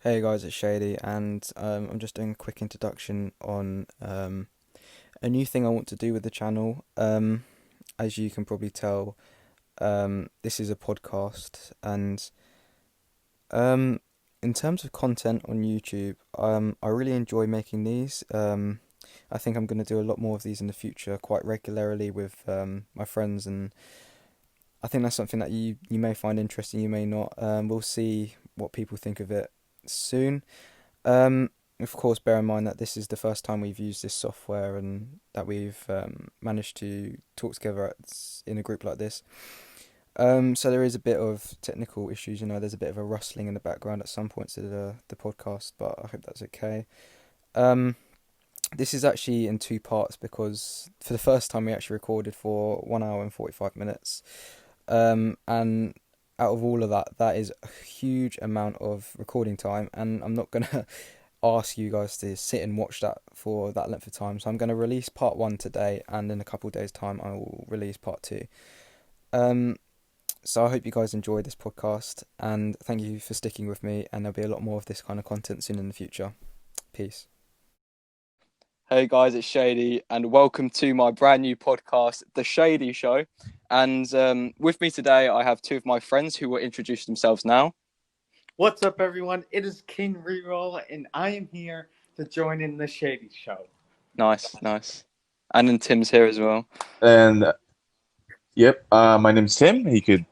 Hey guys, it's Shady, and I'm just doing a quick introduction on a new thing I want to do with the channel. As you can probably tell, this is a podcast, and um, in terms of content on YouTube, I really enjoy making these. I think I'm going to do a lot more of these in the future, quite regularly with my friends, and I think that's something that you may find interesting, you may not. We'll see what people think of it soon. Of course, bear in mind that this is the first time we've used this software and that we've managed to talk together in a group like this. So there is a bit of technical issues, there's a bit of a rustling in the background at some points of the podcast, but I hope that's okay. Um, this is actually in two parts because for the first time we actually recorded for 1 hour and 45 minutes. And out of all of that, that is a huge amount of recording time, and I'm not gonna ask you guys to sit and watch that for that length of time. So I'm gonna release part one today, and in a couple of days' time, I will release part two. Um, so I hope you guys enjoyed this podcast, and thank you for sticking with me. And there'll be a lot more of this kind of content soon in the future. Peace. Hey guys, it's Shady, and welcome to my brand new podcast, The Shady Show. And with me today, I have two of my friends who will introduce themselves now. What's up, everyone? It is King Reroll, and I am here to join in the Shady Show. Nice, nice. And then Tim's here as well. And yep, my name's Tim. He could.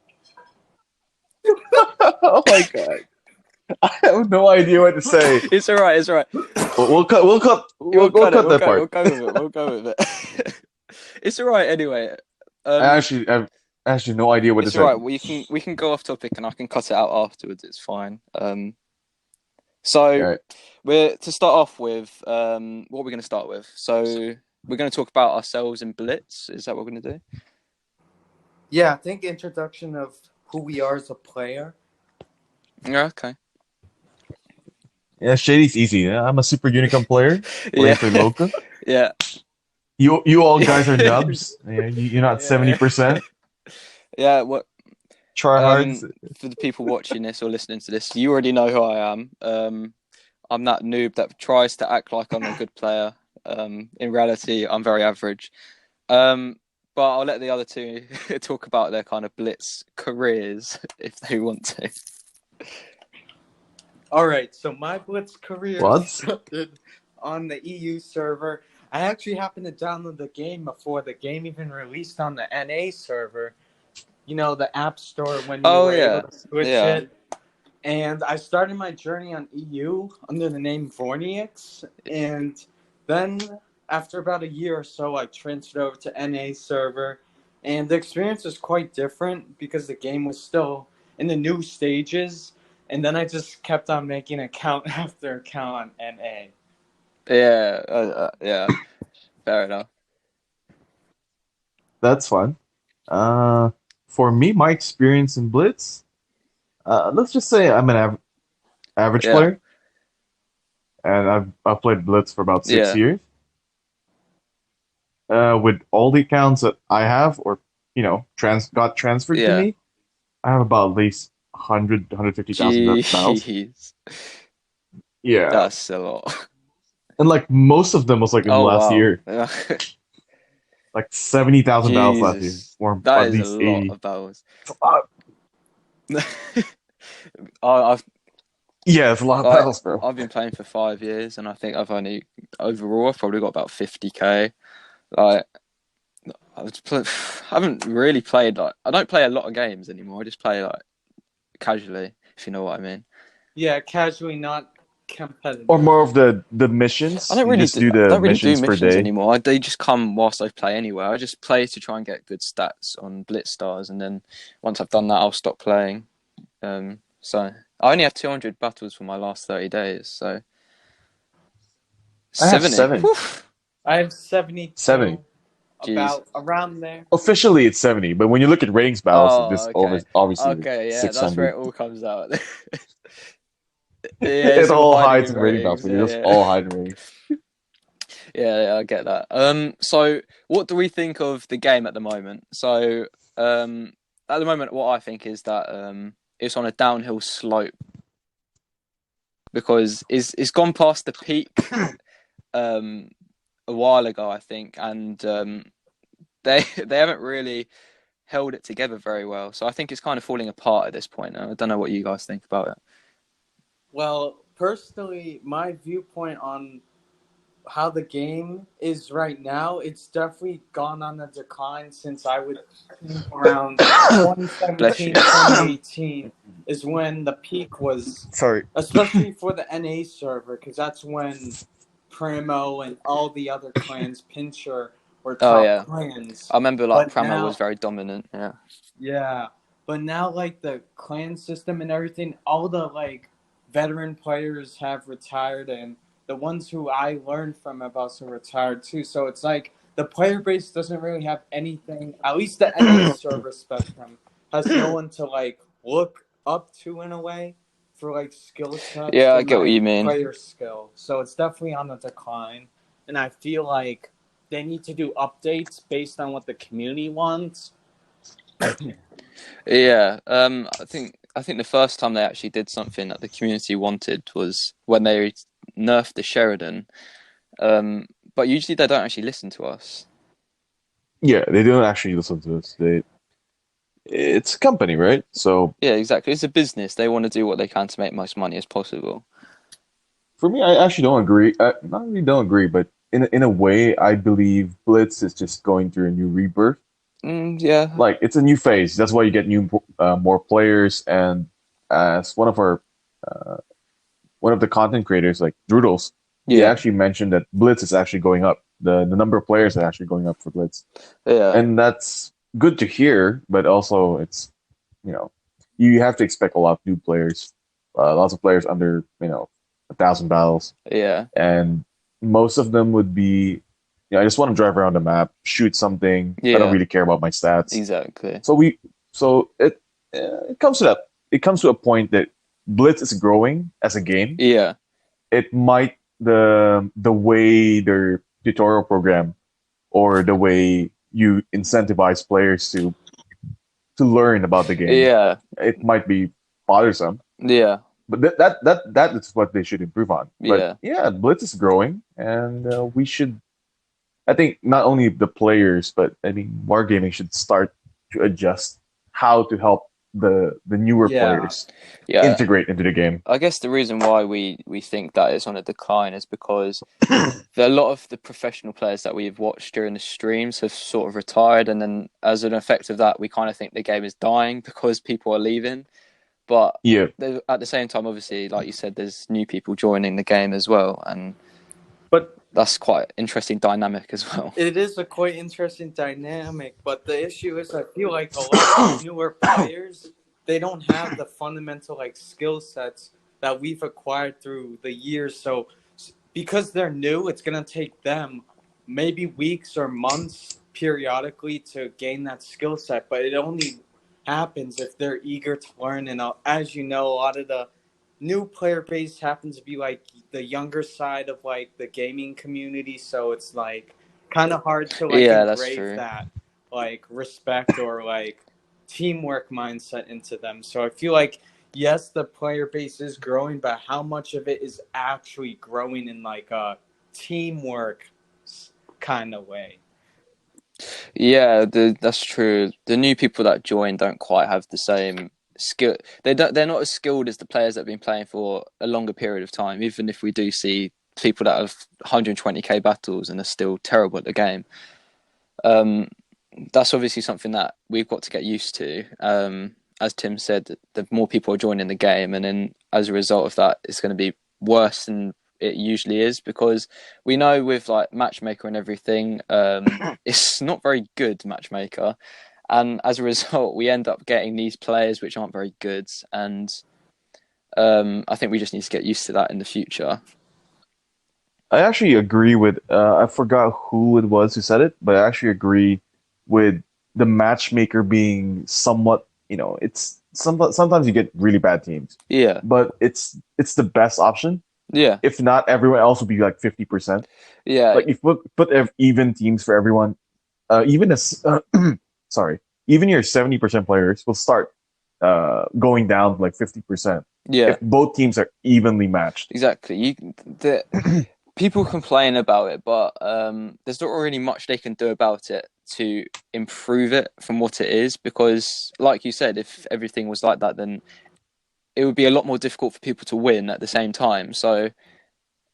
Oh my god, I have no idea what to say. It's all right, it's all right. We'll cut. We'll cut that part. We'll go with it. We'll go with it. It's all right anyway. I actually no idea what to It's say. all right. We can go off topic, and I can cut it out afterwards. It's fine. So Alright. we're to start off with. What are we going to start with? So we're going to talk about ourselves in Blitz. Is that what we're going to do? Yeah, I think introduction of who we are as a player. Yeah. Okay. Yeah, Shady's easy. Yeah? I'm a super unicorn player playing Yeah. for Loca. Yeah. You all guys are nubs. Yeah, you're not 70%. Yeah. What? Tryhards. For the people watching this or listening to this, you already know who I am. I'm that noob that tries to act like I'm a good player. In reality, I'm very average. But I'll let the other two talk about their kind of Blitz careers if they want to. All right, so my Blitz career What? started on the EU server. I actually happened to download the game before the game even released on the NA server. You know, the App Store when you were able to switch it. And I started my journey on EU under the name Vornix. And then after about a year or so, I transferred over to NA server. And the experience was quite different because the game was still in the new stages. And then I just kept on making account after account on NA. Yeah. Fair enough. That's fun. For me, my experience in Blitz. Let's just say I'm an average Yeah. player, and I've played Blitz for about 6 years. With all the accounts that I have, or got transferred to me, I have about at least 100, 150,000 battles. Jeez. Yeah, That's a lot. and like most of them was like in the last year, Yeah. like 70,000 battles last year, Jesus. or That at is a least lot 80. of battles. It's a lot. I've Yeah, it's a lot of battles, bro. I've been playing for 5 years, and I think I've probably got about 50k. Like, I haven't really played I don't play a lot of games anymore. I just play like casually, if you know what I mean. Yeah, casually, not competitive. Or more of the missions. I don't You really just do the missions do per missions day. anymore. They just come whilst I play anyway. I just play to try and get good stats on Blitz stars, and then once I've done that, I'll stop playing. So I only have 200 battles for my last 30 days. So I have 70. 7. Whew. I have 72. 70. About around there. Officially, it's 70, but when you look at ratings battles, it's obviously Okay, yeah, 600. that's where it all comes out. It all hides in rating ratings. battles. You just all hide in ratings. Yeah, I get that. So what do we think of the game at the moment? So, at the moment, what I think is that it's on a downhill slope. because it's gone past the peak a while ago, I think, and they haven't really held it together very well. So I think it's kind of falling apart at this point. I don't know what you guys think about it. Well, personally, my viewpoint on how the game is right now, it's definitely gone on a decline since I would think around 2017, 2018 is when the peak was. Sorry. Especially for the NA server, because that's when Primo and all the other clans, Pincher, were top clans. I remember like Primo was very dominant. Yeah. Yeah, but now like the clan system and everything, all the like veteran players have retired, and the ones who I learned from have also retired too. So it's like the player base doesn't really have anything. At least the NA server spectrum has no one to like look up to in a way for like skill sets. Yeah, I get what you mean. Player skill. So it's definitely on the decline, and I feel like they need to do updates based on what the community wants. Yeah, I think the first time they actually did something that the community wanted was when they nerfed the Sheridan. But usually they don't actually listen to us. Yeah, they don't actually listen to us. It's a company, right? So yeah, exactly. It's a business. They want to do what they can to make most money as possible. For me, I actually don't agree. Not really don't agree, but in a way, I believe Blitz is just going through a new rebirth. Yeah. Like it's a new phase. That's why you get more players. And as one of the content creators, like Droodles, he actually mentioned that Blitz is actually going up. The number of players are actually going up for Blitz. Yeah. And that's good to hear, but also it's you have to expect a lot of new players, lots of players under 1,000 battles. Yeah. And most of them would be, I just want to drive around the map, shoot something. Yeah. I don't really care about my stats. Exactly. So it comes to that. It comes to a point that Blitz is growing as a game. Yeah. It might the way their tutorial program or the way you incentivize players to learn about the game. Yeah. It might be bothersome. Yeah. But that is what they should improve on. But yeah, Blitz is growing, and we should. I think not only the players, but I mean, Wargaming should start to adjust how to help the newer players integrate into the game. I guess the reason why we think that it's on a decline is because a lot of the professional players that we've watched during the streams have sort of retired, and then as an effect of that, we kind of think the game is dying because people are leaving. But at the same time, obviously, like you said, there's new people joining the game as well, but that's quite an interesting dynamic as well. It is a quite interesting dynamic, but the issue is I feel like a lot of newer players, they don't have the fundamental like skill sets that we've acquired through the years. So because they're new, it's gonna take them maybe weeks or months periodically to gain that skill set, but it only happens if they're eager to learn. And as you know, a lot of the new player base happens to be like the younger side of like the gaming community, so it's like kind of hard to like engrave that like respect or like teamwork mindset into them. So I feel like yes, the player base is growing, but how much of it is actually growing in like a teamwork kind of way? Yeah, that's true. The new people that join don't quite have the same skill. They're not as skilled as the players that have been playing for a longer period of time. Even if we do see people that have 120k battles and are still terrible at the game, that's obviously something that we've got to get used to. As Tim said, the more people are joining the game, and then as a result of that, it's going to be worse than it usually is, because we know with like matchmaker and everything, it's not very good matchmaker, and as a result we end up getting these players which aren't very good, and I think we just need to get used to that in the future. I actually agree with I forgot who it was who said it, but I actually agree with the matchmaker being somewhat, it's sometimes you get really bad teams, but it's the best option. If not, everyone else will be like 50%. Like if you put even teams for everyone, even your 70% players will start going down like 50%. Yeah. If both teams are evenly matched. Exactly. People complain about it, but there's not really much they can do about it to improve it from what it is. Because, like you said, if everything was like that, then it would be a lot more difficult for people to win at the same time. So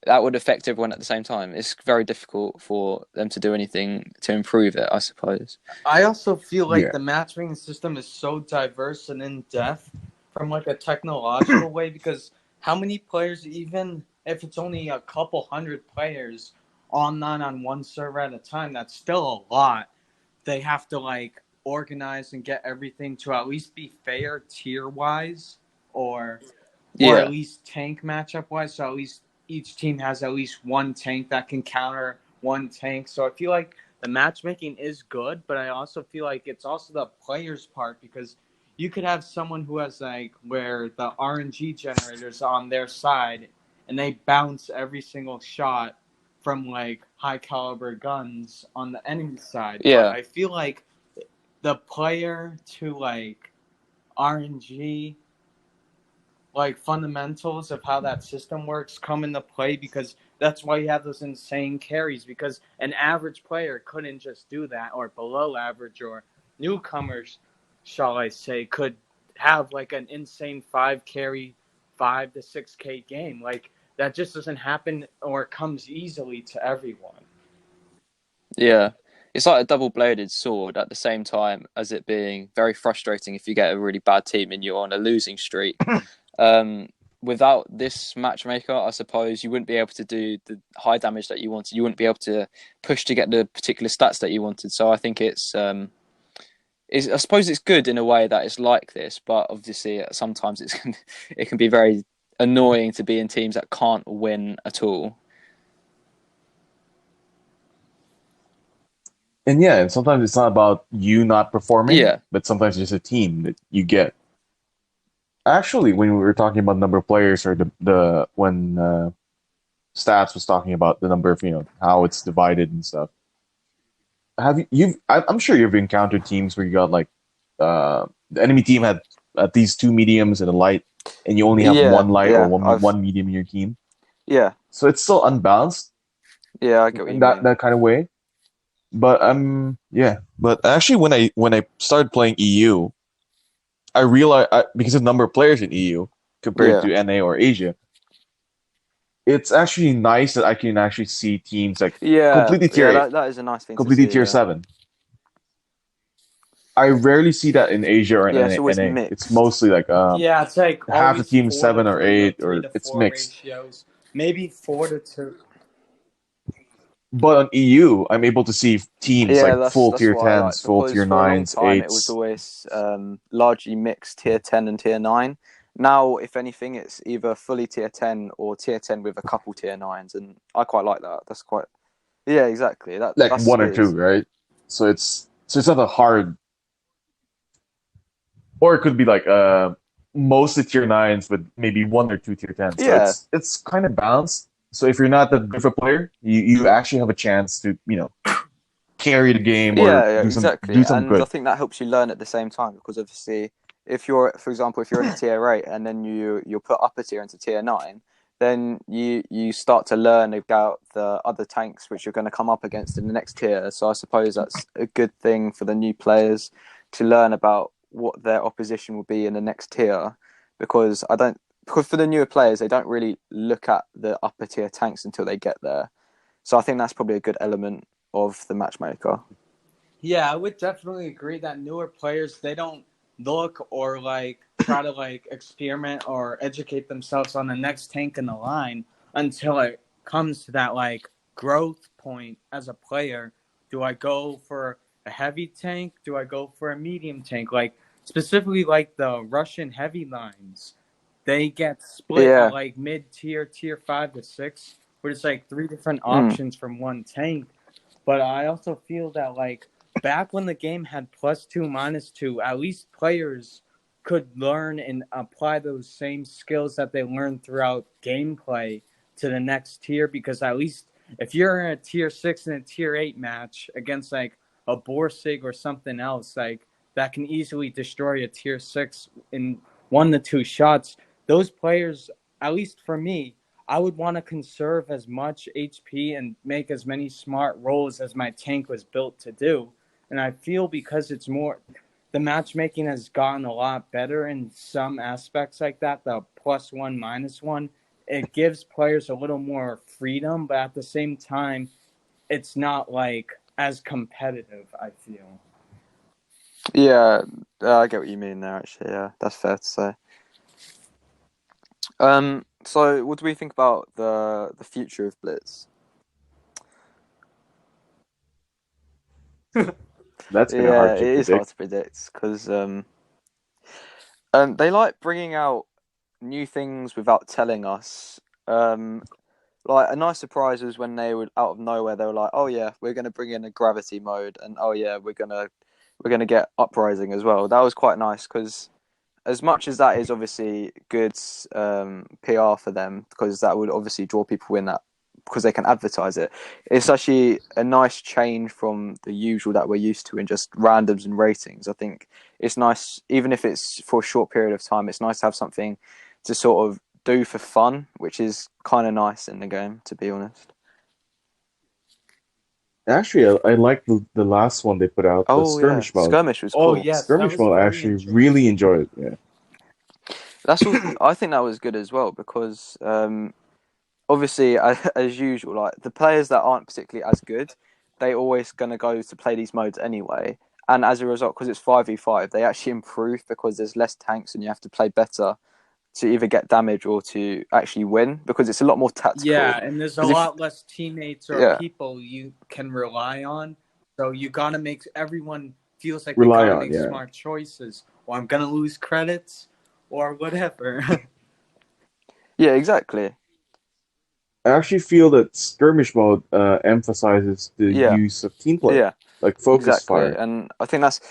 that would affect everyone at the same time. It's very difficult for them to do anything to improve it, I suppose. I also feel like the matchmaking system is so diverse and in depth from like a technological way, because how many players, even if it's only a couple hundred players online on one server at a time, that's still a lot. They have to like organize and get everything to at least be fair tier wise, or at least tank matchup wise, so at least each team has at least one tank that can counter one tank. So I feel like the matchmaking is good, but I also feel like it's also the players' part, because you could have someone who has like where the RNG generators on their side and they bounce every single shot from like high caliber guns on the enemy side. Yeah. But I feel like the player to like RNG like fundamentals of how that system works come into play, because that's why you have those insane carries, because an average player couldn't just do that, or below average or newcomers, shall I say, could have like an insane 5 carry 5 to 6K game. Like that just doesn't happen or comes easily to everyone. Yeah. It's like a double-bladed sword at the same time as it being very frustrating if you get a really bad team and you're on a losing streak. Without this matchmaker, I suppose you wouldn't be able to do the high damage that you wanted. You wouldn't be able to push to get the particular stats that you wanted. So I think I suppose it's good in a way that it's like this, but obviously sometimes it can be very annoying to be in teams that can't win at all. And sometimes it's not about you not performing, but sometimes it's just a team that you get. Actually, when we were talking about number of players, or the when Stats was talking about the number of how it's divided and stuff. I'm sure you've encountered teams where you got like the enemy team had at least 2 mediums and a light, and you only have one light or one medium in your team. Yeah. So it's still unbalanced. Yeah, I get what you mean. That kind of way. But But actually, when I started playing EU, I realized because of the number of players in EU compared to NA or Asia, it's actually nice that I can actually see teams like completely tier 8. That is a nice thing completely to see, tier 7. I rarely see that in Asia or in NA. It's always mixed. It's mostly like it's like half the team 7 or 8, or it's mixed. Ratios. Maybe 4-2. But on EU, I'm able to see teams like full tier 10s, full tier 9s, 8s. It was always largely mixed tier 10 and tier 9. Now, if anything, it's either fully tier 10 or tier 10 with a couple tier 9s, and I quite like that. That's quite... Yeah, exactly. That's 1 or 2, right? So it's not a hard... Or it could be like mostly tier 9s with maybe 1 or 2 tier 10s. So it's kind of balanced. So if you're not that good of a player, you actually have a chance to, carry the game or do some good. I think that helps you learn at the same time, because obviously, if you're, for example, if you're in tier 8 and then you put up a tier into tier 9, then you start to learn about the other tanks which you're going to come up against in the next tier. So I suppose that's a good thing for the new players to learn about what their opposition will be in the next tier, because for the newer players, they don't really look at the upper tier tanks until they get there. So I think that's probably a good element of the matchmaker. Yeah, I would definitely agree that newer players, they don't look or like try to like experiment or educate themselves on the next tank in the line until it comes to that like growth point as a player. Do I go for a heavy tank? Do I go for a medium tank? Like specifically like the Russian heavy lines. They get split at like mid-tier, tier 5 to 6, where it's like 3 different options from one tank. But I also feel that like back when the game had +2, -2, at least players could learn and apply those same skills that they learned throughout gameplay to the next tier, because at least if you're in a tier 6 and a tier 8 match against like a Borsig or something else, like that can easily destroy a tier 6 in 1 to 2 shots, those players, at least for me, I would want to conserve as much HP and make as many smart rolls as my tank was built to do. And I feel because it's more, the matchmaking has gotten a lot better in some aspects like that, the +1, -1. It gives players a little more freedom, but at the same time, it's not like as competitive, I feel. Yeah, I get what you mean there, actually. Yeah, that's fair to say. So what do we think about the future of Blitz? That's kind of Yeah, hard it to is hard predict. to predict because they like bringing out new things without telling us. Like a nice surprise was when they would out of nowhere they were like, "Oh yeah, we're gonna bring in a gravity mode," and "Oh yeah, we're gonna get uprising as well." That was quite nice because as much as that is obviously good PR for them, because that would obviously draw people in that because they can advertise it. It's actually a nice change from the usual that we're used to in just randoms and ratings. I think it's nice, even if it's for a short period of time, it's nice to have something to sort of do for fun, which is kind of nice in the game, to be honest. Actually, I like the last one they put out, the Oh yeah, skirmish mode. skirmish was Oh, cool. yes, that Skirmish was mode, I very actually really interesting. enjoyed. Yeah. That's all. I think that was good as well because obviously, as usual, like the players that aren't particularly as good, they always going to go to play these modes anyway. And as a result, because it's 5v5, they actually improve because there's less tanks and you have to play better to either get damage or to actually win because it's a lot more Yeah, tactical. and there's a Because if lot less teammates or yeah, people you can rely on. So you gotta make everyone feels like they Rely gotta on, make yeah. smart choices, or I'm gonna lose credits, or whatever. yeah, exactly. I actually feel that skirmish mode emphasizes the Yeah, use of team play, yeah, like focus exactly. fire. And I think that's.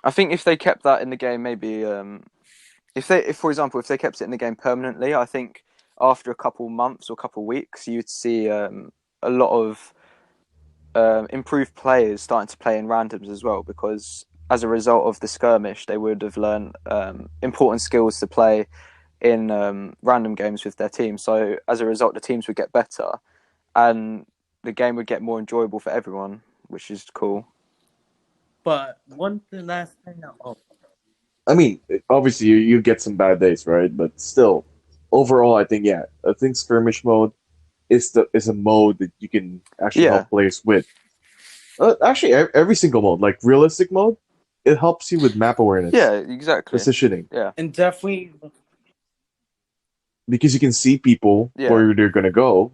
I think if they kept that in the game, maybe if for example, if they kept it in the game permanently, I think after a couple months or couple weeks, you'd see a lot of improved players starting to play in randoms as well, because as a result of the skirmish, they would have learned important skills to play in random games with their team. So as a result, the teams would get better, and the game would get more enjoyable for everyone, which is cool. But one thing, last thing, I mean, obviously you get some bad days, right? But still, overall, I think skirmish mode is a mode that you can actually Yeah, help players with. Actually, every single mode, like realistic mode, it helps you with map yeah, awareness, exactly. positioning, Yeah, and definitely, because you can see people yeah, where they're gonna go,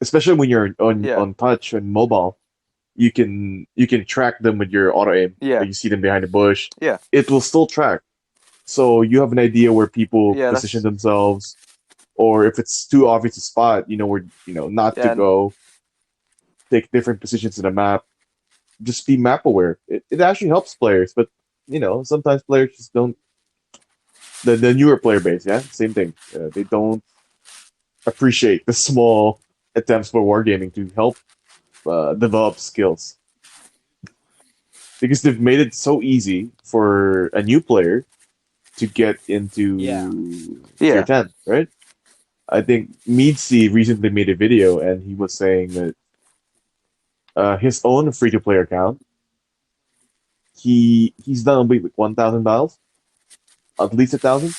especially when you're yeah, on touch and mobile. You can track them with your auto aim. yeah, Like you see them behind a bush, yeah, it will still track. So you have an idea where people yeah. position That's themselves, or if it's too obvious a spot, you know where not to yeah, go. Take different positions in the map. Just be map aware. It actually helps players, but sometimes players just don't. The newer player base, yeah, same thing. They don't appreciate the small attempts for wargaming to help develop skills because they've made it so easy for a new player to get yeah. into tier yeah, 10, right? I think Meadsy recently made a video and he was saying that his own free to play account, he's done only like 1,000 battles, at least 1,000.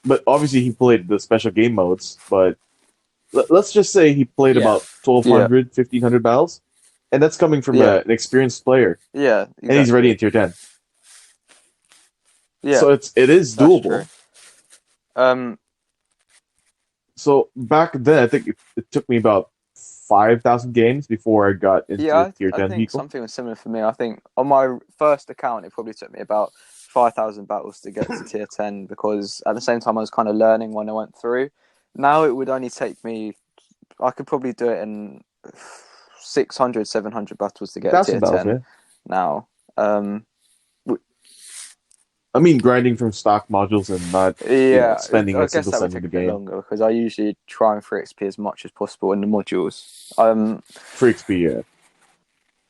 But obviously he played the special game modes. But let's just say he played Yeah. about yeah, 1,200, 1,500 battles, and that's coming from yeah, an experienced player, yeah, and he's already exactly. in tier 10. Yeah, So it is that's true. doable. Um, So back then, I think it took me about 5,000 games before I got yeah, into a tier I 10 think vehicle. something was similar for me. I think on my first account, it probably took me about 5,000 battles to get to tier 10 because at the same time I was kind of learning when I went through. Now it would only take me, I could probably do it in 600, 700 battles to get a tier 1,000 battles, 10 yeah. now. I mean, grinding from stock modules and not, Yeah, spending I a guess single that would cent in take the a bit game. longer because I usually try and free XP as much as possible in the modules. For XP, yeah.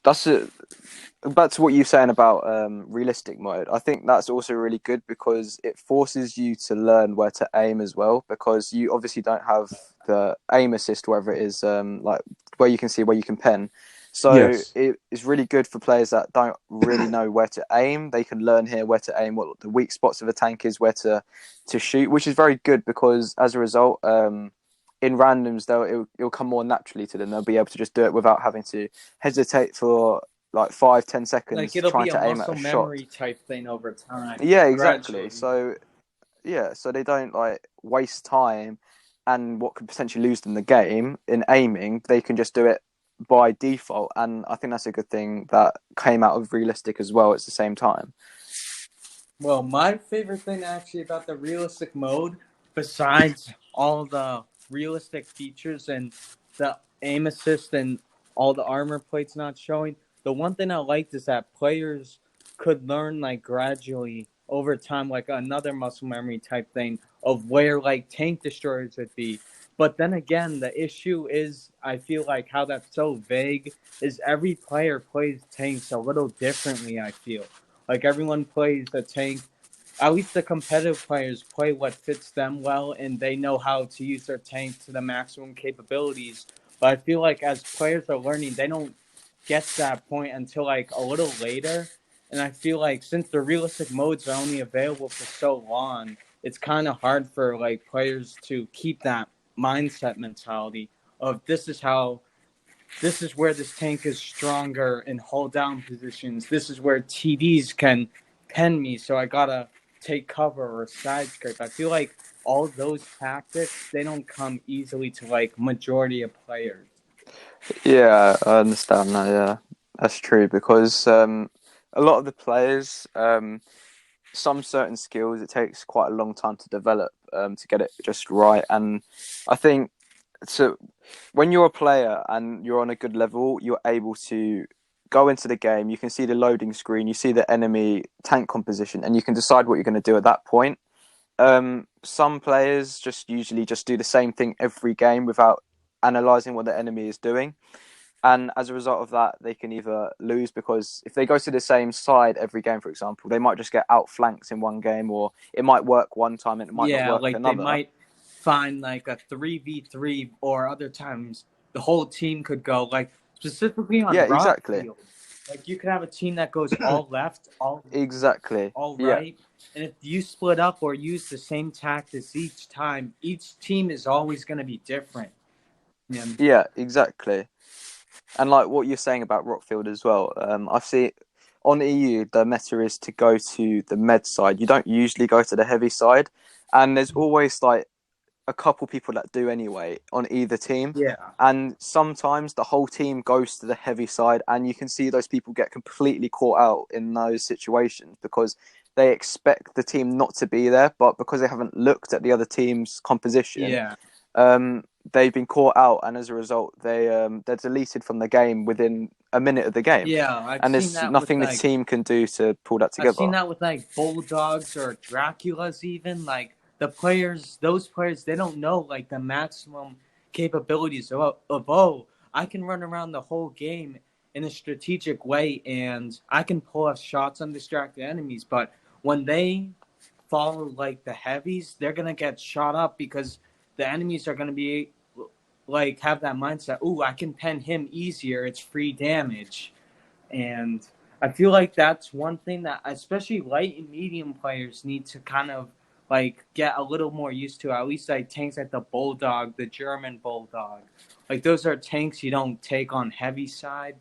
that's it. Back to what you're saying about realistic mode. I think that's also really good because it forces you to learn where to aim as well. Because you obviously don't have the aim assist, wherever it is, like where you can see where you can pen. So Yes. it is really good for players that don't really know where to aim. They can learn here where to aim, what the weak spots of a tank is, where to shoot, which is very good because as a result, in randoms, it'll come more naturally to them. They'll be able to just do it without having to hesitate for like 5-10 Like seconds it'll trying be a to aim at muscle a shot. memory type thing over time, Yeah, exactly. gradually. So yeah, so they don't like waste time and what could potentially lose them the game in aiming. They can just do it by default, and I think that's a good thing that came out of realistic as well. At the same time. Well, my favorite thing actually about the realistic mode, besides all the realistic features and the aim assist and all the armor plates not showing, the one thing I liked is that players could learn like gradually over time, like another muscle memory type thing of where like tank destroyers would be. But then again, the issue is I feel like how that's so vague is every player plays tanks a little differently, I feel. Like everyone plays the tank. At least the competitive players play what fits them well, and they know how to use their tank to the maximum capabilities. But I feel like as players are learning, they don't get to that point until like a little later. And I feel like since the realistic modes are only available for so long, it's kind of hard for like players to keep that mindset mentality of this is where this tank is stronger in hold down positions. This is where TDs can pen me, so I gotta take cover or side scrape. I feel like all those tactics they don't come easily to like majority of players. Yeah, I understand that. Yeah, that's true because a lot of the players, some certain skills, it takes quite a long time to develop to get it just right. And I think so when you're a player and you're on a good level, you're able to go into the game. You can see the loading screen, you see the enemy tank composition, and you can decide what you're going to do at that point. Some players just usually just do the same thing every game without analyzing what the enemy is doing. And as a result of that, they can either lose because if they go to the same side every game, for example, they might just get outflanked in one game, or it might work one time and it might not Yeah, work like they another. might find like a 3v3, or other times the whole team could go like specifically on Yeah, rock exactly. field. Like you could have a team that goes all left, Exactly. all Yeah. right. And if you split up or use the same tactics each time, each team is always going to be different. And Yeah, exactly. And like what you're saying about Rockfield as well, I see on EU the meta is to go to the med side. You don't usually go to the heavy side, and there's always like a couple people that do anyway on either team. yeah, And sometimes the whole team goes to the heavy side, and you can see those people get completely caught out in those situations because they expect the team not to be there, but because they haven't looked at the other team's composition, yeah, they've been caught out, and as a result, they're deleted from the game within a minute of the game, yeah. I've and seen there's that with nothing the like team can do to pull that I've seen together. that with like bulldogs or Draculas even. Like the players, those players, they don't know like the maximum capabilities of oh, I can run around the whole game in a strategic way and I can pull off shots on distracted enemies. But when they follow like the heavies, they're gonna get shot up because the enemies are gonna be like have that mindset. Ooh, I can pen him easier. It's free damage. And I feel like that's one thing that especially light and medium players need to kind of like get a little more used to. At least like tanks like the Bulldog, the German Bulldog. Like those are tanks you don't take on heavy side.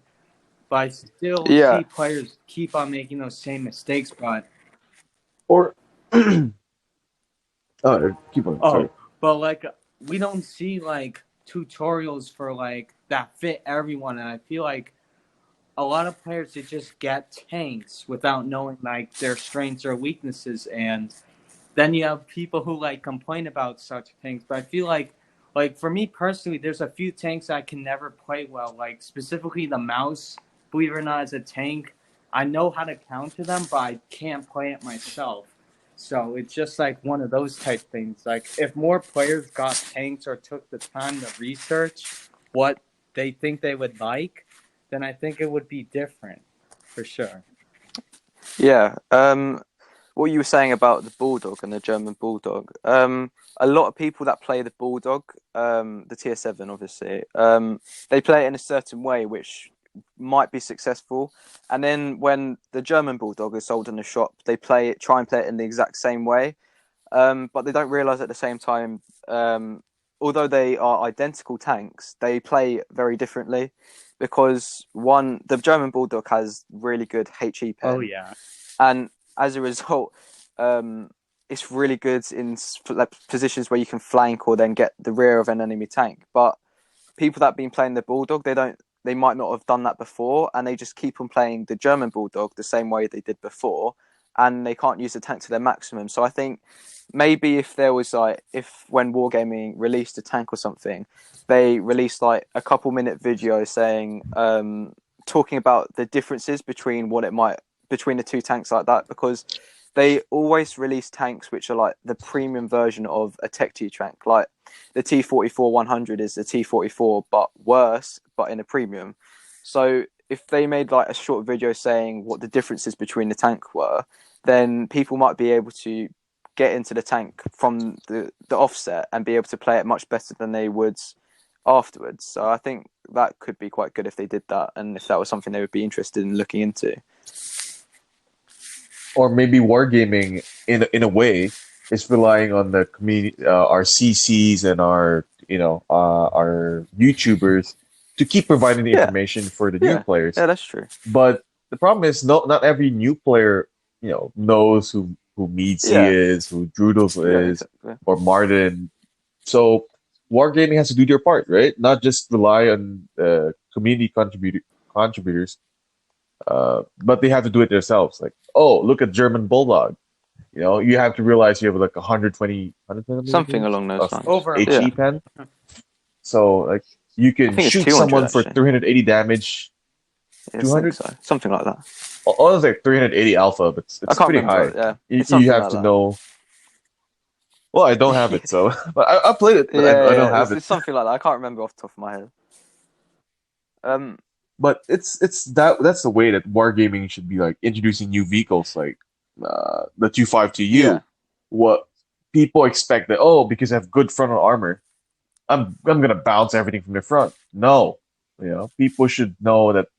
But I still Yeah, see players keep on making those same mistakes. But Or keep on. Sorry. oh, but like we don't see like tutorials for like that fit everyone, and I feel like a lot of players that just get tanks without knowing like their strengths or weaknesses, and then you have people who like complain about such tanks. But I feel like for me personally, there's a few tanks I can never play well, like specifically the mouse. Believe it or not, as a tank, I know how to counter them, but I can't play it myself. So it's just like one of those type things. Like if more players got tanks or took the time to research what they think they would like, then I think it would be different, for sure. Yeah. What you were saying about the Bulldog and the German Bulldog. A lot of people that play the Bulldog, the Tier 7, obviously, they play it in a certain way, which might be successful. And then when the German Bulldog is sold in the shop, they try and play it in the exact same way. But they don't realize at the same time, although they are identical tanks, they play very differently because the German Bulldog has really good HE pen. Oh, yeah. And as a result, it's really good in positions where you can flank or then get the rear of an enemy tank. But people that have been playing the Bulldog, they might not have done that before, and they just keep on playing the German Bulldog the same way they did before, and they can't use the tank to their maximum. So I think maybe if there was when Wargaming released a tank or something, they released like a couple-minute video saying, talking about the differences between between the two tanks like that, because they always release tanks which are like the premium version of a Tech T tank. Like the T-44-100 is the T-44, but worse, but in a premium. So if they made like a short video saying what the differences between the tank were, then people might be able to get into the tank from the offset and be able to play it much better than they would afterwards. So I think that could be quite good if they did that, and if that was something they would be interested in looking into. Or maybe wargaming in a way is relying on the community, our CCs and our YouTubers to keep providing the information for the new players. Yeah, that's true. But the problem is, not every new player knows who Meadsy is, who Droodles is, exactly. Or Martin. So wargaming has to do their part, right? Not just rely on community contributors. But they have to do it themselves. Like, oh, look at German Bulldog. You have to realize you have like 120 something along those lines. Over HE pen. So like you can shoot someone for 380 damage. Yeah, 200, so. Something like that. Oh, it's like 380 alpha, but it's pretty high. Yeah, you have to know. Well, I don't have it, so but I played it. But I don't have it. It's something like that. I can't remember off the top of my head. But that's the way that wargaming should be, like introducing new vehicles like the 252U. Yeah. What people expect that, because I have good frontal armor, I'm gonna bounce everything from the front. No, people should know that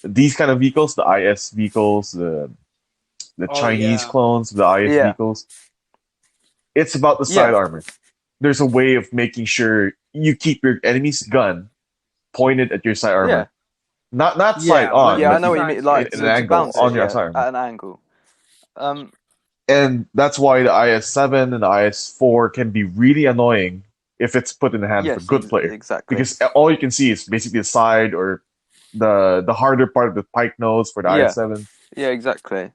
these kind of vehicles, the IS vehicles, the Chinese clones, the IS vehicles, it's about the side armor. There's a way of making sure you keep your enemy's gun pointed at your side armor. Yeah. Not side on. Yeah, I know what you mean. Like an angle on your side armor. At an angle. And that's why the IS-7 and the IS-4 can be really annoying if it's put in the hands of a good player. Exactly. Because all you can see is basically the side or the harder part of the pike nose for the IS-7. Yeah, exactly.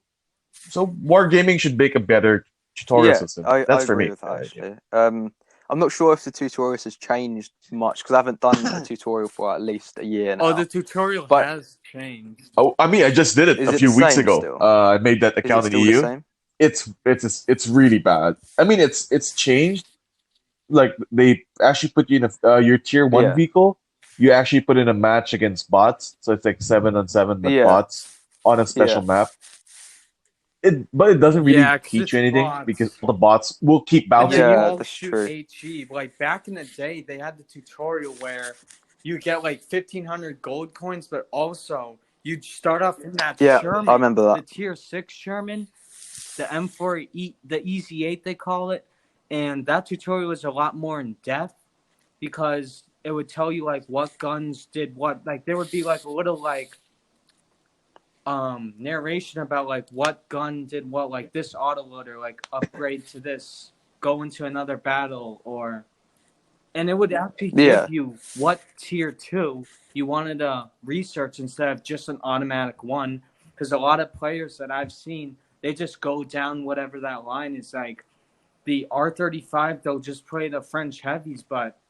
So wargaming should make a better tutorial system. That's for me. With that, actually. I'm not sure if the tutorials has changed much because I haven't done a tutorial for at least a year now. Oh, the tutorial has changed. Oh, I mean, I just did it a few weeks ago. I made that account in EU. It's really bad. I mean, it's changed. Like they actually put you in your tier 1 vehicle. You actually put in a match against bots, so it's like 7-on-7 with bots on a special map. But it doesn't really teach you anything because the bots will keep bouncing. Yeah, that's true. HE. Like back in the day, they had the tutorial where you get like 1,500 gold coins, but also you'd start off in that Sherman. I remember that. The tier 6 Sherman, the M4, the Easy 8 they call it, and that tutorial was a lot more in depth because it would tell you like what guns did what. Like there would be like a little like narration about like what gun did what, like this autoloader like upgrade to this, go into another battle, and it would actually give you what tier 2 you wanted to research instead of just an automatic one, because a lot of players that I've seen, they just go down whatever that line is. Like the R35, they'll just play the French heavies, but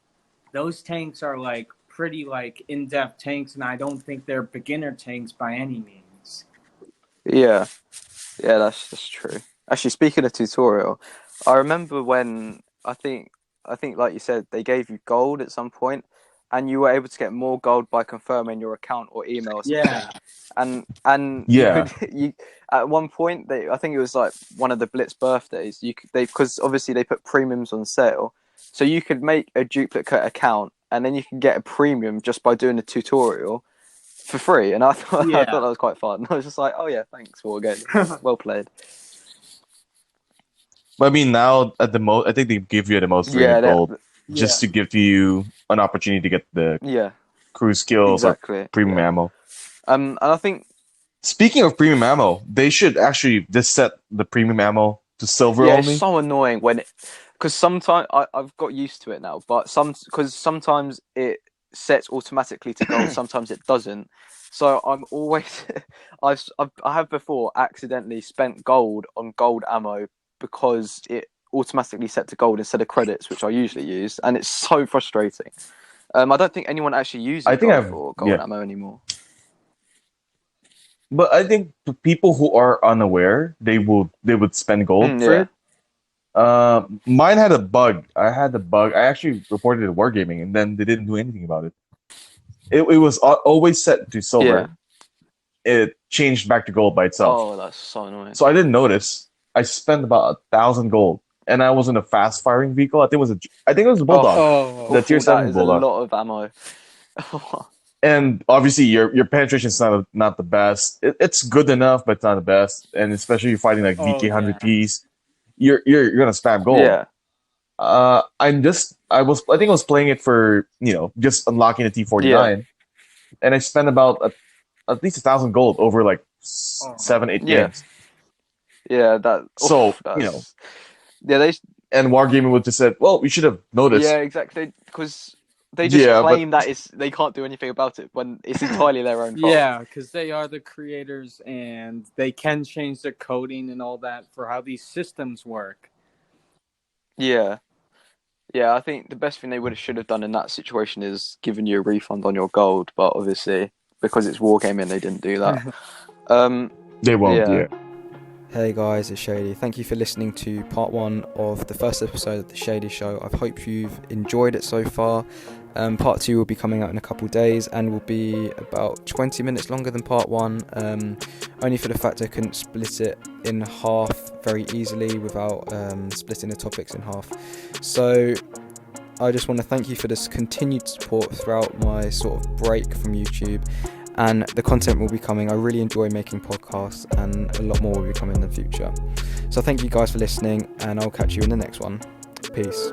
those tanks are like pretty like in-depth tanks, and I don't think they're beginner tanks by any means. Yeah, that's true. Actually, speaking of tutorial, I remember when I think like you said, they gave you gold at some point. and you were able to get more gold by confirming your account or email or something. Yeah. And Yeah. you at one point I think it was like one of the Blitz birthdays. Because obviously they put premiums on sale, so you could make a duplicate account and then you can get a premium just by doing a tutorial for free. And I thought Yeah. that was quite fun. I was just like, oh yeah, thanks for again. Well played. But I mean, now at the most, I think they give you the most 300 gold just to give you an opportunity to get the crew skills or premium ammo. And I think, speaking of premium ammo, they should actually just set the premium ammo to silver only. It's so annoying because sometimes I've got used to it now, but because sometimes it sets automatically to gold, sometimes it doesn't. So I'm always, I have before accidentally spent gold on gold ammo because it automatically set to gold instead of credits, which I usually use, and it's so frustrating. I don't think anyone actually uses gold for gold ammo anymore. But I think the people who are unaware, they would spend gold for it. Mine had a bug. I had the bug. I actually reported it to Wargaming, and then they didn't do anything about it. It was always set to silver. It changed back to gold by itself. Oh, that's so annoying. So I didn't notice. I spent about 1,000 gold, and I was in a fast firing vehicle. I think it was a Bulldog, the Tier 7 Bulldog. A lot of ammo. And obviously, your penetration is not the best. It's good enough, but it's not the best. And especially you're fighting like VK100Ps, you're gonna spam gold. Yeah. I think I was playing it for just unlocking the T49, and I spent about at least 1,000 gold over like 7-8 games. Yeah, that. So they and Wargaming would just said, well, we should have noticed. Yeah, exactly, because they just claim that they can't do anything about it when it's entirely their own fault. Yeah, because they are the creators and they can change the coding and all that for how these systems work. Yeah. Yeah, I think the best thing they should have done in that situation is given you a refund on your gold, but obviously because it's Wargaming, they didn't do that. They won't. Yeah. Hey guys, it's Shady. Thank you for listening to part 1 of the first episode of the Shady Show. I hope you've enjoyed it so far. Part 2 will be coming out in a couple of days and will be about 20 minutes longer than part 1, only for the fact I couldn't split it in half very easily without splitting the topics in half. So I just want to thank you for this continued support throughout my sort of break from YouTube, and the content will be coming. I really enjoy making podcasts, and a lot more will be coming in the future. So thank you guys for listening, and I'll catch you in the next one. Peace.